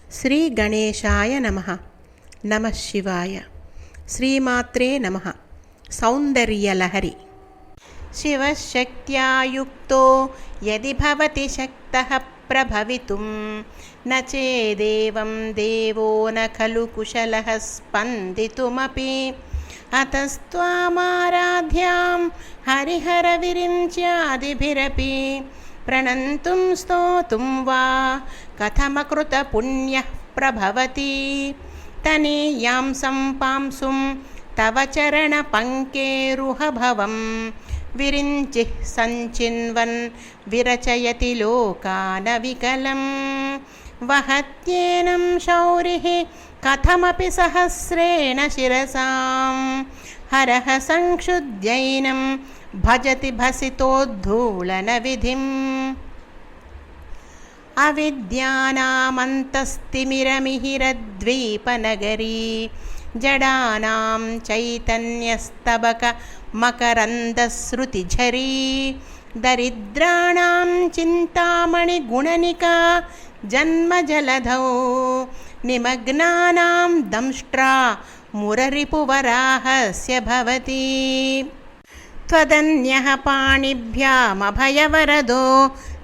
శ్రీ గణేశాయ నమః. నమః శివాయ. శ్రీమాత్రే నమః. సౌందర్యలహరి. శివశక్త్యా యుక్తో యది భవతి శక్తః ప్రభవితుం న చేదేవం దేవో న ఖలు కుశలః స్పందితుమపి అతస్త్వామారాధ్యాం హరిహర విరించ్యాదిభిరపి ప్రణంతుం స్తోతుం వా కథమకృత పుణ్యః ప్రభవతి తనీయాం సంపాంసుం తవ చరణ పంకేరుహభవం విరించిః సంచిన్వన్ విరచయతి లోకాన వికలం వహత్యేనం శౌరిః కథమపి సహస్రేణ శిరసాం హరః సంక్షుద్యైనం భజతి భసితోద్ధూళన విధిం అవిద్యానామంతస్తిమిరమిహిరద్వీపనగరీ జడానాం చైతన్యస్తబక మకరందశ్రుతిఝరీ దరిద్రాణాం చింతామణి గుణనికా జన్మజలధౌ నిమగ్నానాం దంష్ట్రా మురరిపువరాహస్య భవతి త్వదన్యః పాణిభ్యామభయవరదో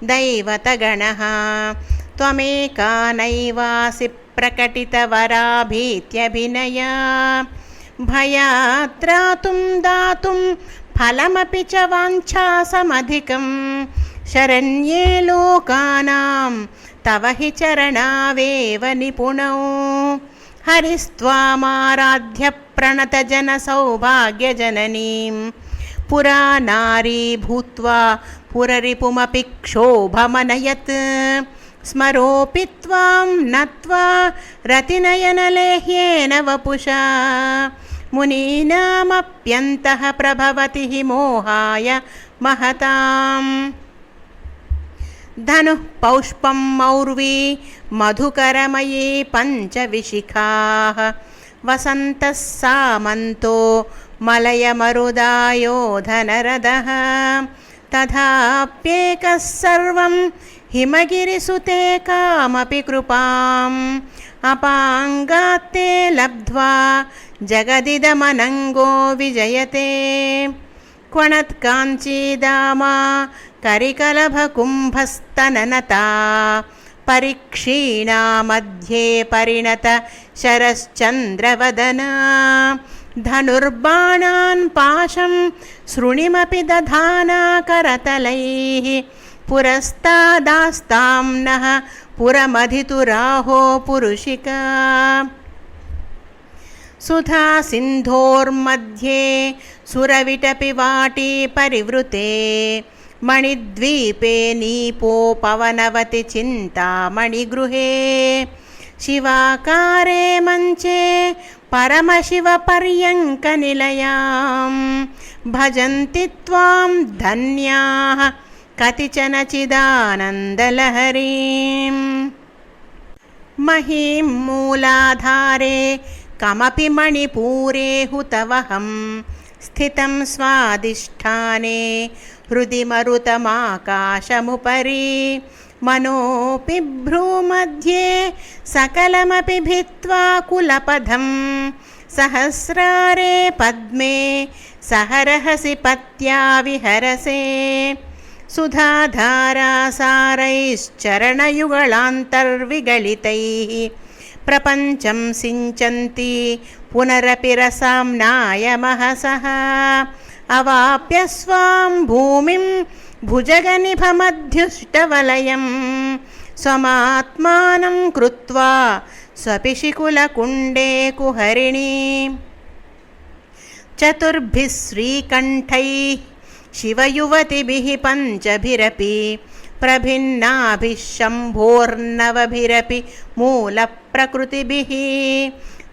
దైవతగణః త్వమేకా నైవాసి ప్రకటితవరాభీత్యభినయా భయాత్రాతుం దాతుం ఫలమపి చ వాంఛాసమధికం శరణ్యే లోకానాం తవ హి చరణావేవ నిపుణౌ హరిస్త్వామారాధ్య ప్రణతజన సౌభాగ్యజననీం పురా నారీ భూత్వా పురరిపుమపి క్షోభమనయత్ స్మరోపి త్వాం నత్వా రతినయనలేహ్యేన వపుషా మునీనామప్యంతః ప్రభవతి హి మోహాయ మహతాం ధనుః పౌష్పం మౌర్వీ మధుకరమయీ పంచవిశిఖాః వసంతః సామంతో మలయమరుదాయోధనరదః తథాప్యేకः సర్వం హిమగిరిసుతే కామపి కృపాం అపాంగాత్తే లబ్ధ్వా జగదిదమనంగో విజయతే క్వణత్కాంచీదామా కరికలభకుంభస్తననతా పరిక్షీణా మధ్యే పరిణత శరశ్చంద్రవదనా ధనుర్బాణాన్ పాశం శృణిమపి దధానా కరతలైః పురస్తాదాస్తాం నః పురమధితురాహో పురుషికా సుధా సింధోర్मध्ये సురవిటపి వాటీ పరివృతే మణిద్వీపే నీపో పవనవతి చింతామణిగృహే శివాకారే మంచే పరమశివపర్యంకనిలయాం భజంతి త్వాం ధన్యాః కతిచన చిదానందలహరీం మహీం మూలాధారే కమపి మణిపూరే హుతవహం స్థితం స్వాదిష్టానే హృది మరుతమాకాశముపరి మనోపి భ్రూమధ్యే సకలమపి భిత్వా కులపథం సహస్రారే పద్మే సహరహసి పత్యా విహరసే సుధాధారాసారైశ్చరణయుగళాంతర్విగళితైః ప్రపంచం సించంతి పునరపి రసాంనాయమహసః అవాప్య స్వాం భూమిం భుజగనిభమధ్యుష్టవలయం స్వమాత్మానం కృత్వా స్వపిశికులకుండే కుహరిణీ చతుర్భిః శ్రీకంఠైః శివయువతిభిః పంచభిరపి ప్రభిన్నాభిః శంభోర్నవభిరపి మూలప్రకృతిభిః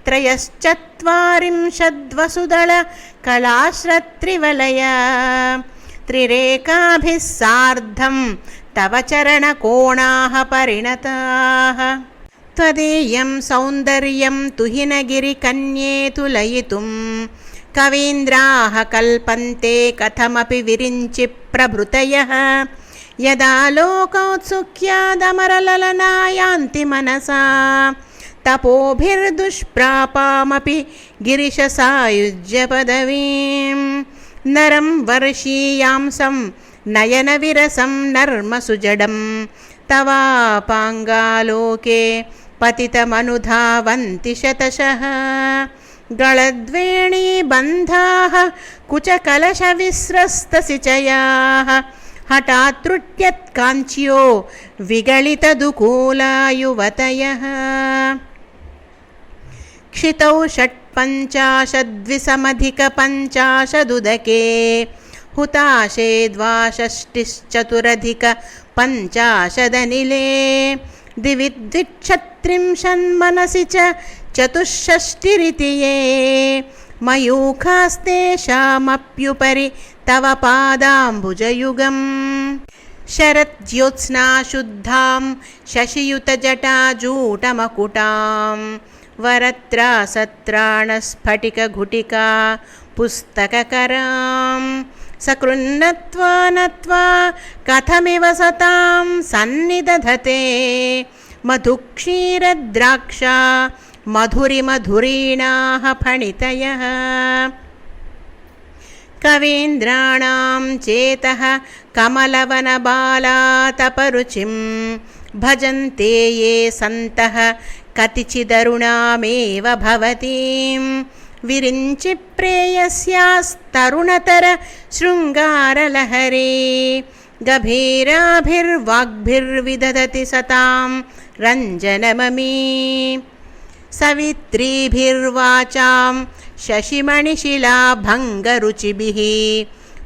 త్రయశ్చత్వారింశద్వసుదళ కళాశ్రత్రివలయ త్రిరేకాభిः సార్ధం తవ చరణకోణాః పరిణతాః త్వదీయం సౌందర్యం తుహినగిరికన్యే తులయితుం కవీంద్రాः కల్పంతే కథమపి విరించి ప్రభృతయः यदा लोकौत्सुक्यादमरललनायान्ति मनसा तपोभिर्दुष्प्रापामपि गिरिशसायुज्यपदवीं नरं वर्षीयांसं नयनविरसं नर्मसुजडं तवापाङ्गालोके पतितमनुधावन्ति शतशः गलद्वेणीबन्धाः कुचकलशविस्रस्तसिचयाः हठात् त्रुट्यत्काञ्च्यो विगलितदुकूला युवतयः क्षितौ 85,250 हुताशे 62,450 दिवि 230 मनसि च 64 ये मयूखास्तेषामप्युपरि तव पादाम्बुजयुगम् शरज्योत्स्ना शुद्धां शशियुतजटाजूटमकुटां वरत्रासत्राणस्फटिकघुटिका पुस्तककरां सकृन्नत्वा नत्वा कथमिव सतां सन्निदधते मधुक्षीरद्राक्षा मधुरिमधुरीणाः फणितयः कवीन्द्राणां चेतः कमलवनबालातपरुचिं भजन्ते ये सन्तः कतिचिदरुणामेव भवतीं विरिञ्चि प्रेयस्यास्तरुणतर शृङ्गारलहरी गभीराभिर्वाग्भिर्विदधति सतां रञ्जनममी सवित्रीभिर्वाचां शशिमणिशिलाभङ्गरुचिभिः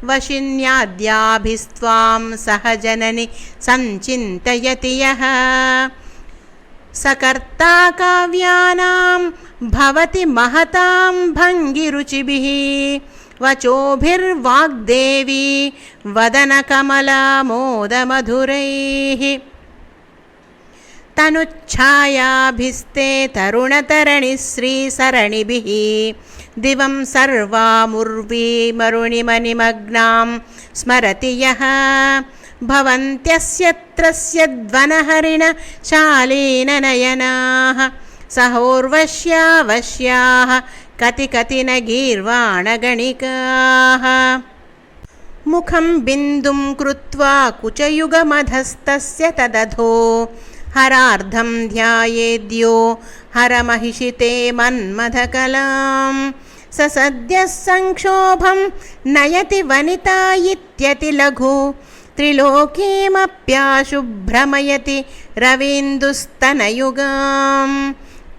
वशिन्याद्याभिस्त्वां सहजननि सञ्चिन्तयति यः सकर्ता काव्यानां भवति महतां भङ्गिरुचिभिः वचोभिर्वाग्देवी वदनकमलामोदमधुरैः तनुच्छायाभिस्ते तरुणतरणिश्रीसरणिभिः दिवं सर्वामुर्वीमरुणिमनिमग्नां स्मरति यः भवन्त्यस्यत्रस्य ध्वनहरिणशालीननयनाः सहोर्वश्यावश्याः कतिकति न गीर्वाणगणिकाः मुखं बिन्दुं कृत्वा कुचयुगमधस्तस्य तदधो हरार्धं ध्यायेद्यो हरमहिषिते मन्मथकलां स सद्यः संक्षोभं नयति वनिता इत्यति लघु त्रिलोकीमप्याशुभ्रमयति रवीन्दुस्तनयुगां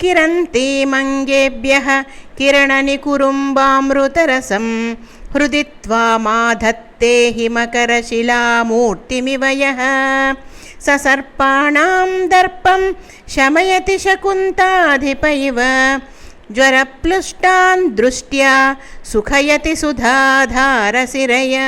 किरन्तीमङ्गेभ्यः किरणनिकुरुम्बामृतरसं हृदि त्वामाधत्ते हिमकरशिलामूर्तिमिव यः ससर्पाणां दर्पं शमयति शकुन्ताधिप इव ज्वरप्लुष्टान् दृष्ट्या सुखयति सुधाधारसिरया।